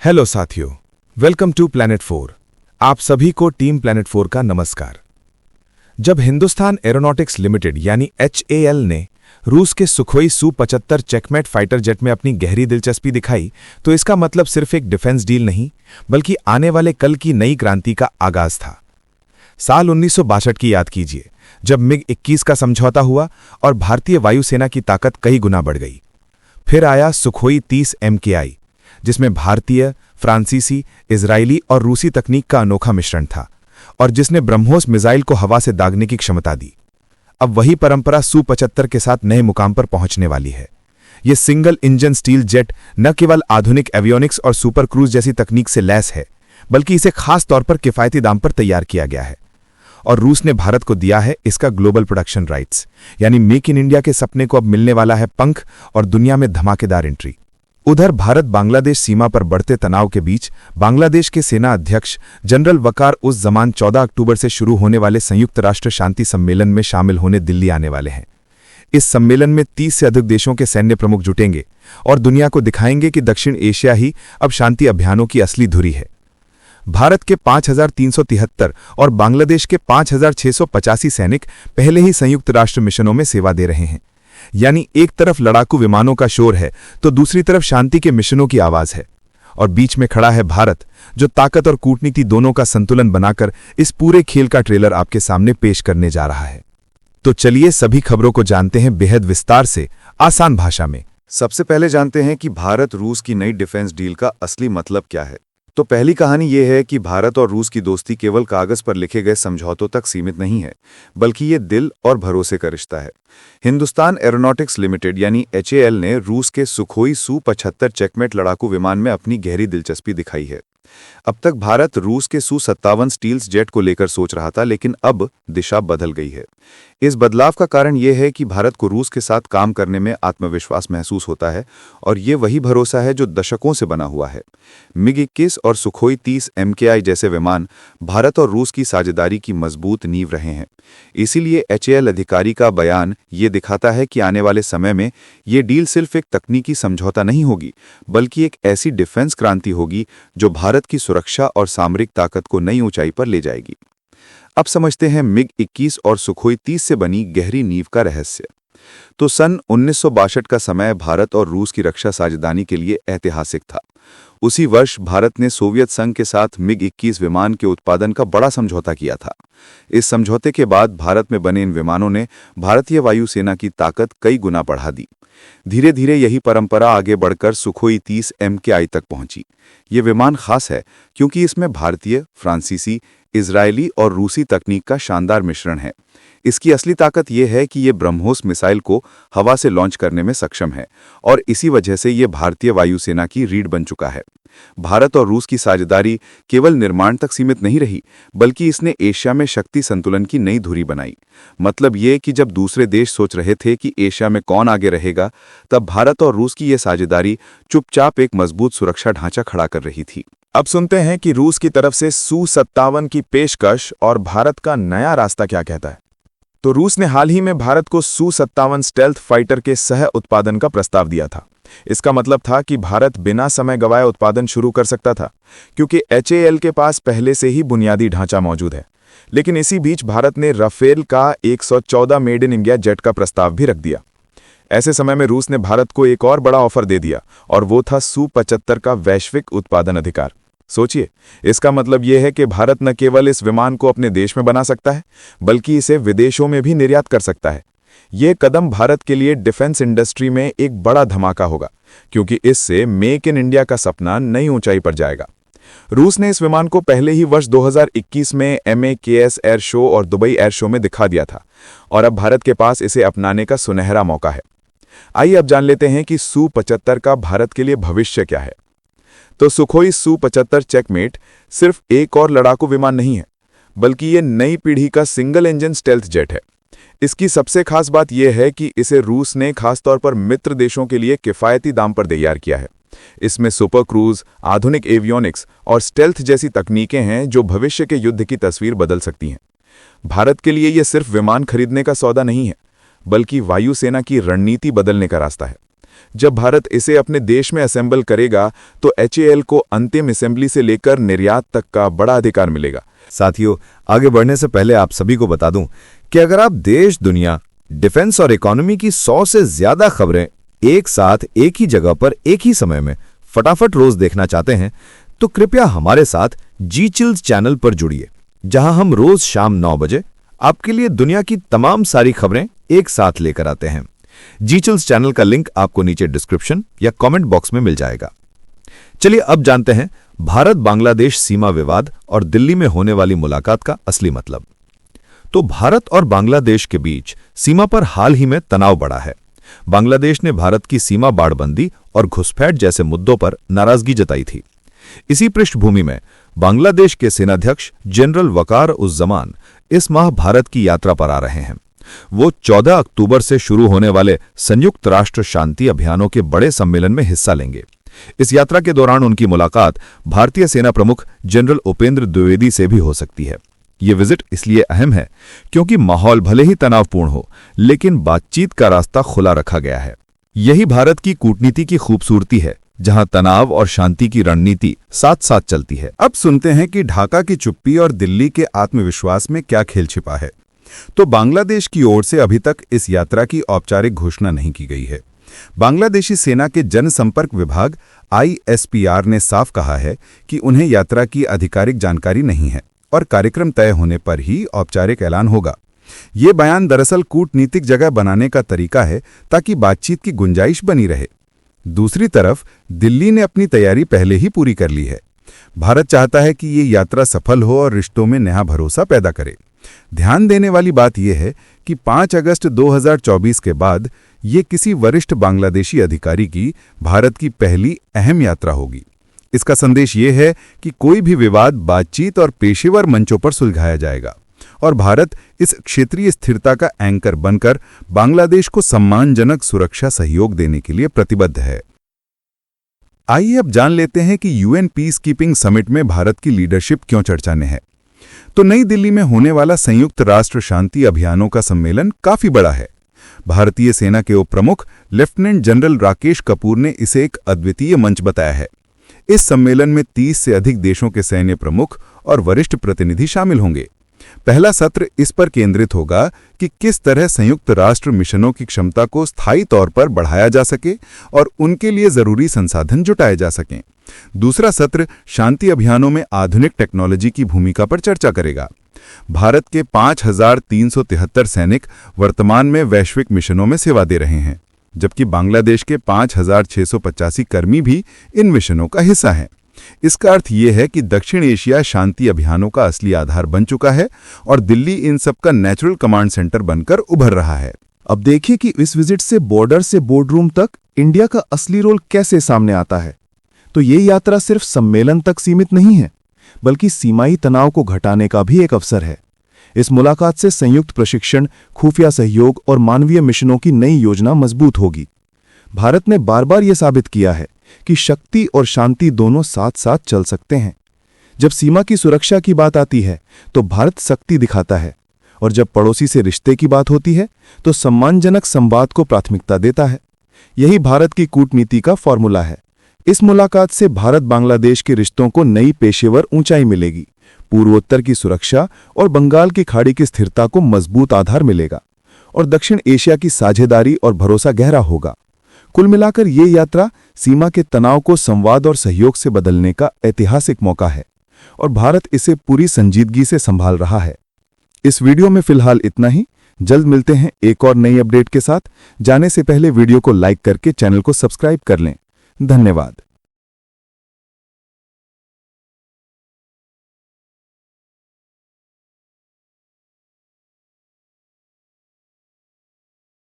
Hello साथियों, welcome to planet 4। आप सभी को टीम प्लैनेट 4 का नमस्कार। जब हिंदुस्तान एरोनॉटिक्स लिमिटेड यानी HAL ने रूस के Sukhoi Su-25 checkmate fighter jet में अपनी गहरी दिलचस्पी दिखाई, तो इसका मतलब सिर्फ एक डिफेंस डील नहीं, बल्कि आने वाले कल की नई क्रांति का आगाज था। साल 1962 की याद कीजिए, जब MiG-21 का समझौता हुआ और भारतीय वायुसेना की ताकत कई गुना बढ़ गई। फिर आया सुखोई 30 MKI, जिसमें भारतीय, फ्रांसीसी, इजरायली और रूसी तकनीक का अनोखा मिश्रण था और जिसने ब्रह्मोस मिसाइल को हवा से दागने की क्षमता दी। अब वही परंपरा Su-25 के साथ नए मुकाम पर पहुंचने वाली है। ये सिंगल इंजन स्टील जेट न केवल आधुनिक एवियोनिक्स और सुपर क्रूज जैसी तकनीक से लैस है, बल्कि इसे खास तौर पर किफायती दाम पर तैयार किया गया है। और रूस ने भारत को दिया है इसका ग्लोबल प्रोडक्शन राइट्स, यानी मेक इन इंडिया के सपने को अब मिलने वाला है पंख और दुनिया में धमाकेदार एंट्री। उधर भारत बांग्लादेश सीमा पर बढ़ते तनाव के बीच बांग्लादेश के सेना अध्यक्ष जनरल वकार उस जमान 14 अक्टूबर से शुरू होने वाले संयुक्त राष्ट्र शांति सम्मेलन में शामिल होने दिल्ली आने वाले हैं। इस सम्मेलन में 30 से अधिक देशों के सैन्य प्रमुख जुटेंगे और दुनिया को दिखाएंगे कि दक्षिण एशिया ही अब शांति अभियानों की असली धुरी है। भारत के 5373 और बांग्लादेश के 5685 सैनिक पहले ही संयुक्त राष्ट्र मिशनों में सेवा दे रहे हैं। यानी एक तरफ लड़ाकू विमानों का शोर है, तो दूसरी तरफ शांति के मिशनों की आवाज है। और बीच में खड़ा है भारत, जो ताकत और कूटनीति दोनों का संतुलन बनाकर इस पूरे खेल का ट्रेलर आपके सामने पेश करने जा रहा है। तो चलिए सभी खबरों को जानते हैं बेहद विस्तार से, आसान भाषा में। सबसे पहले जानते हैं कि भारत रूस की नई डिफेंस डील का असली मतलब क्या है। तो पहली कहानी यह है कि भारत और रूस की दोस्ती केवल कागज पर लिखे गए समझौतों तक सीमित नहीं है, बल्कि ये दिल और भरोसे का रिश्ता है। हिंदुस्तान एरोनॉटिक्स लिमिटेड यानी HAL ने रूस के सुखोई Su-25 चेकमेट लड़ाकू विमान में अपनी गहरी दिलचस्पी दिखाई है। अब तक भारत रूस के Su-57 स्टील्स जेट को लेकर सोच रहा था, लेकिन अब दिशा बदल गई है। इस बदलाव का कारण यह है कि भारत को रूस के साथ काम करने में आत्मविश्वास महसूस होता है, और ये वही भरोसा है जो दशकों से बना हुआ है। MiG-21 और सुखोई 30 MKI जैसे विमान भारत और रूस की साझेदारी की मजबूत नींव रहे हैं। इसीलिए HAL अधिकारी का बयान ये दिखाता है कि आने वाले समय में ये डील सिर्फ एक तकनीकी समझौता नहीं होगी, बल्कि एक ऐसी डिफेंस क्रांति होगी जो भारत की सुरक्षा और सामरिक ताकत को नई ऊंचाई पर ले जाएगी। अब समझते हैं MiG-21 और सुखोई 30 से बनी गहरी नींव का रहस्य। तो सन 1962 का समय भारत और रूस की रक्षा साझेदारी के लिए ऐतिहासिक था। उसी वर्ष भारत ने सोवियत संघ के साथ MiG-21 विमान के उत्पादन का बड़ा समझौता किया था। इस समझौते के बाद भारत में बने इन विमानों ने भारतीय वायुसेना की ताकत कई गुना बढ़ा दी। धीरे धीरे यही परंपरा आगे बढ़कर सुखोई 30 MKI तक पहुंची। ये विमान खास है क्योंकि इसमें भारतीय, फ्रांसीसी, इजरायली और रूसी तकनीक का शानदार मिश्रण है। इसकी असली ताकत यह है कि ये ब्रह्मोस मिसाइल को हवा से लॉन्च करने में सक्षम है, और इसी वजह से ये भारतीय वायुसेना की रीढ़ बन चुका है। भारत और रूस की साझेदारी केवल निर्माण तक सीमित नहीं रही, बल्कि इसने एशिया में शक्ति संतुलन की नई धुरी बनाई। मतलब ये कि जब दूसरे देश सोच रहे थे कि एशिया में कौन आगे रहेगा, तब भारत और रूस की ये साझेदारी चुपचाप एक मजबूत सुरक्षा ढांचा खड़ा कर रही थी। अब सुनते हैं कि रूस की तरफ से Su-57 की पेशकश और भारत का नया रास्ता क्या कहता है। तो रूस ने हाल ही में भारत को Su-57 स्टेल्थ फाइटर के सह उत्पादन का प्रस्ताव दिया था। इसका मतलब था कि भारत बिना समय गंवाए उत्पादन शुरू कर सकता था, क्योंकि HAL के पास पहले से ही बुनियादी ढांचा मौजूद है। लेकिन इसी बीच भारत ने राफेल का 114 मेड इन इंडिया जेट का प्रस्ताव भी रख दिया। ऐसे समय में रूस ने भारत को एक और बड़ा ऑफर दे दिया, और वो था Su-75 का वैश्विक उत्पादन अधिकार। सोचिए, इसका मतलब यह है कि भारत न केवल इस विमान को अपने देश में बना सकता है, बल्कि इसे विदेशों में भी निर्यात कर सकता है। यह कदम भारत के लिए डिफेंस इंडस्ट्री में एक बड़ा धमाका होगा, क्योंकि इससे मेक इन इंडिया का सपना नई ऊंचाई पर जाएगा। रूस ने इस विमान को पहले ही वर्ष 2021 में MAKS एयर शो और दुबई एयर शो में दिखा दिया था, और अब भारत के पास इसे अपनाने का सुनहरा मौका है। आइए अब जान लेते हैं कि Su-75 का भारत के लिए भविष्य क्या है। तो सुखोई Su-25 चेकमेट सिर्फ एक और लड़ाकू विमान नहीं है, बल्कि ये नई पीढ़ी का सिंगल इंजन स्टेल्थ जेट है। इसकी सबसे खास बात यह है कि इसे रूस ने खासतौर पर मित्र देशों के लिए किफ़ायती दाम पर तैयार किया है। इसमें सुपर क्रूज, आधुनिक एवियोनिक्स और स्टेल्थ जैसी तकनीकें हैं जो भविष्य के युद्ध की तस्वीर बदल सकती हैं। भारत के लिए यह सिर्फ विमान खरीदने का सौदा नहीं है, बल्कि वायुसेना की रणनीति बदलने का रास्ता है। जब भारत इसे अपने देश में असेंबल करेगा तो HAL को अंतिम असेंबली से लेकर निर्यात तक का बड़ा अधिकार मिलेगा। साथियों, आगे बढ़ने से पहले आप सभी को बता दूं कि अगर आप देश, दुनिया, डिफेंस और इकोनॉमी की 100 से ज्यादा खबरें एक साथ एक ही जगह पर एक ही समय में फटाफट रोज देखना चाहते हैं तो कृपया हमारे साथ जी चिल्स चैनल पर जुड़िए, जहां हम रोज शाम 9 बजे आपके लिए दुनिया की तमाम सारी खबरें एक साथ लेकर आते हैं। जी चिल्स चैनल का लिंक आपको नीचे डिस्क्रिप्शन या कमेंट बॉक्स में मिल जाएगा। चलिए अब जानते हैं भारत बांग्लादेश सीमा विवाद और दिल्ली में होने वाली मुलाकात का असली मतलब। तो भारत और बांग्लादेश के बीच सीमा पर हाल ही में तनाव बढ़ा है। बांग्लादेश ने भारत की सीमा बाड़बंदी और घुसपैठ जैसे मुद्दों पर नाराजगी जताई थी। इसी पृष्ठभूमि में बांग्लादेश के सेनाध्यक्ष जनरल वकार उज जमान इस माह भारत की यात्रा पर आ रहे हैं। वो 14 अक्टूबर से शुरू होने वाले संयुक्त राष्ट्र शांति अभियानों के बड़े सम्मेलन में हिस्सा लेंगे। इस यात्रा के दौरान उनकी मुलाकात भारतीय सेना प्रमुख जनरल उपेंद्र द्विवेदी से भी हो सकती है। ये विजिट इसलिए अहम है क्योंकि माहौल भले ही तनावपूर्ण हो, लेकिन बातचीत का रास्ता खुला रखा गया है। यही भारत की कूटनीति की खूबसूरती है, जहां तनाव और शांति की रणनीति साथ साथ चलती है। अब सुनते हैं कि ढाका की चुप्पी और दिल्ली के आत्मविश्वास में क्या खेल छिपा है। तो बांग्लादेश की ओर से अभी तक इस यात्रा की औपचारिक घोषणा नहीं की गई है। बांग्लादेशी सेना के जनसंपर्क विभाग ISPR ने साफ कहा है कि उन्हें यात्रा की आधिकारिक जानकारी नहीं है और कार्यक्रम तय होने पर ही औपचारिक ऐलान होगा। ये बयान दरअसल कूटनीतिक जगह बनाने का तरीका है ताकि बातचीत की गुंजाइश बनी रहे। दूसरी तरफ दिल्ली ने अपनी तैयारी पहले ही पूरी कर ली है। भारत चाहता है कि ये यात्रा सफल हो और रिश्तों में नया भरोसा पैदा करे। ध्यान देने वाली बात यह है कि 5 अगस्त 2024 के बाद ये किसी वरिष्ठ बांग्लादेशी अधिकारी की भारत की पहली अहम यात्रा होगी। इसका संदेश ये है कि कोई भी विवाद बातचीत और पेशेवर मंचों पर सुलझाया जाएगा और भारत इस क्षेत्रीय स्थिरता का एंकर बनकर बांग्लादेश को सम्मानजनक सुरक्षा सहयोग देने के लिए प्रतिबद्ध है। आइए अब जान लेते हैं कि UN पीस कीपिंग समिट में भारत की लीडरशिप क्यों चर्चा में है। तो नई दिल्ली में होने वाला संयुक्त राष्ट्र शांति अभियानों का सम्मेलन काफी बड़ा है। भारतीय सेना के उप प्रमुख लेफ्टिनेंट जनरल राकेश कपूर ने इसे एक अद्वितीय मंच बताया है। इस सम्मेलन में 30 से अधिक देशों के सैन्य प्रमुख और वरिष्ठ प्रतिनिधि शामिल होंगे। पहला सत्र इस पर केंद्रित होगा कि किस तरह संयुक्त राष्ट्र मिशनों की क्षमता को स्थायी तौर पर बढ़ाया जा सके और उनके लिए जरूरी संसाधन जुटाए जा सकें। दूसरा सत्र शांति अभियानों में आधुनिक टेक्नोलॉजी की भूमिका पर चर्चा करेगा। भारत के 5373 सैनिक वर्तमान में वैश्विक मिशनों में सेवा दे रहे हैं, जबकि बांग्लादेश के 5685 कर्मी भी इन मिशनों का हिस्सा हैं। इसका अर्थ यह है कि दक्षिण एशिया शांति अभियानों का असली आधार बन चुका है और दिल्ली इन सब का नेचुरल कमांड सेंटर बनकर उभर रहा है। अब देखिए कि इस विजिट से बॉर्डर से बोर्डरूम तक इंडिया का असली रोल कैसे सामने आता है। तो ये यात्रा सिर्फ सम्मेलन तक सीमित नहीं है, बल्कि सीमाई तनाव को घटाने का भी एक अवसर है। इस मुलाकात से संयुक्त प्रशिक्षण, खुफिया सहयोग और मानवीय मिशनों की नई योजना मजबूत होगी। भारत ने बार बार यह साबित किया है कि शक्ति और शांति दोनों साथ साथ चल सकते हैं। जब सीमा की सुरक्षा की बात आती है तो भारत शक्ति दिखाता है, और जब पड़ोसी से रिश्ते की बात होती है तो सम्मानजनक संवाद को प्राथमिकता देता है। यही भारत की कूटनीति का फॉर्मूला है। इस मुलाकात से भारत बांग्लादेश के रिश्तों को नई पेशेवर ऊंचाई मिलेगी, पूर्वोत्तर की सुरक्षा और बंगाल की खाड़ी की स्थिरता को मजबूत आधार मिलेगा, और दक्षिण एशिया की साझेदारी और भरोसा गहरा होगा। कुल मिलाकर ये यात्रा सीमा के तनाव को संवाद और सहयोग से बदलने का ऐतिहासिक मौका है, और भारत इसे पूरी संजीदगी से संभाल रहा है। इस वीडियो में फिलहाल इतना ही। जल्द मिलते हैं एक और नई अपडेट के साथ। जाने से पहले वीडियो को लाइक करके चैनल को सब्सक्राइब कर लें। धन्यवाद।